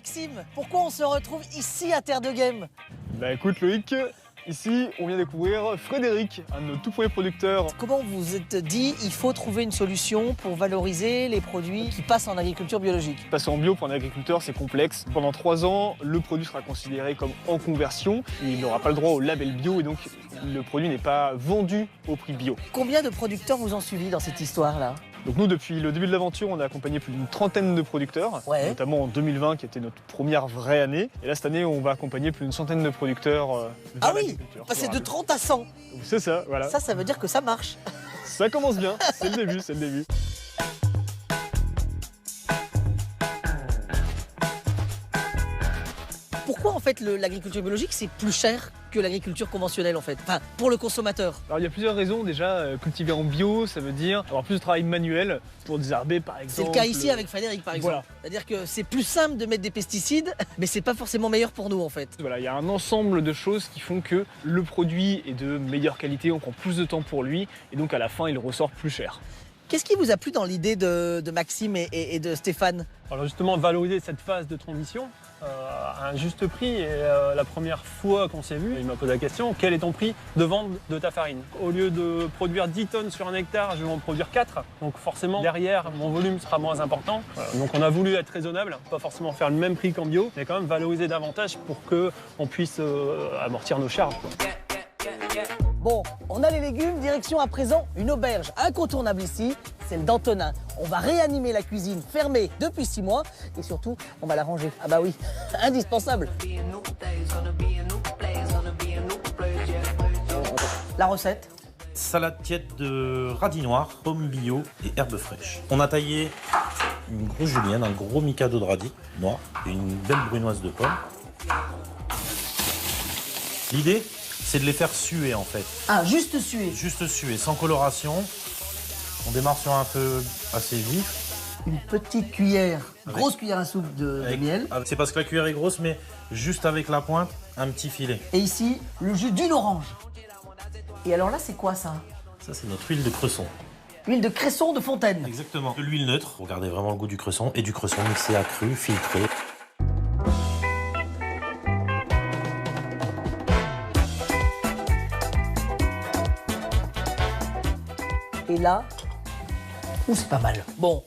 Maxime, pourquoi on se retrouve ici à Terre de Game? Bah écoute Loïc, ici on vient découvrir Frédéric, un de nos tout premiers producteurs. Comment vous vous êtes dit il faut trouver une solution pour valoriser les produits qui passent en agriculture biologique? Passer en bio pour un agriculteur c'est complexe. Pendant 3 ans, le produit sera considéré comme en conversion. Il n'aura pas le droit au label bio et donc le produit n'est pas vendu au prix bio. Combien de producteurs vous ont suivi dans cette histoire-là? Donc nous, depuis le début de l'aventure, on a accompagné plus d'une trentaine de producteurs, Ouais. notamment en 2020 qui était notre première vraie année. Et là, cette année, on va accompagner plus d'une centaine de producteurs vers Ah oui, l'agriculture. passer de 30 à 100. C'est ça, voilà. Ça veut dire que ça marche. Ça commence bien, c'est le début, c'est le début. Pourquoi en fait l'agriculture biologique c'est plus cher que l'agriculture conventionnelle en fait? Enfin, pour le consommateur. Alors il y a plusieurs raisons. Déjà, cultiver en bio, ça veut dire avoir plus de travail manuel pour désherber par C'est exemple. le cas ici avec Frédéric par exemple. Voilà. C'est-à-dire que c'est plus simple de mettre des pesticides, mais c'est pas forcément meilleur pour nous en fait. Voilà, il y a un ensemble de choses qui font que le produit est de meilleure qualité, on prend plus de temps pour lui et donc à la fin il ressort plus cher. Qu'est-ce qui vous a plu dans l'idée de Maxime et de Stéphane? Alors justement, valoriser cette phase de transition à un juste prix. Et la première fois qu'on s'est vu, il m'a posé la question, quel est ton prix de vente de ta farine? Au lieu de produire 10 tonnes sur un hectare, je vais en produire 4. Donc forcément, derrière, mon volume sera moins important. Voilà. Donc on a voulu être raisonnable, pas forcément faire le même prix qu'en bio, mais quand même valoriser davantage pour qu'on puisse amortir nos charges, quoi. Bon, on a les légumes, direction à présent une auberge incontournable ici, celle d'Antonin. On va réanimer la cuisine fermée depuis 6 mois et surtout, on va la ranger. Ah bah oui, indispensable. La recette? Salade tiède de radis noirs, pommes bio et herbes fraîches. On a taillé une grosse julienne, un gros mikado de radis noir et une belle brunoise de pommes. L'idée, c'est de les faire suer en fait. Ah, juste suer. Juste suer, sans coloration. On démarre sur un feu assez vif. Une petite cuillère, grosse cuillère à soupe de miel. C'est parce que la cuillère est grosse, mais juste avec la pointe, un petit filet. Et ici, le jus d'une orange. Et alors là, c'est quoi ça? Ça, c'est notre huile de cresson. Huile de cresson de fontaine. Exactement. De l'huile neutre, pour garder vraiment le goût du cresson, et du cresson mixé à cru, filtré. Et là, c'est pas mal. Bon,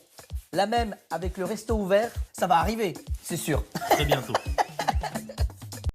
la même avec le resto ouvert, ça va arriver, c'est sûr. Très bientôt.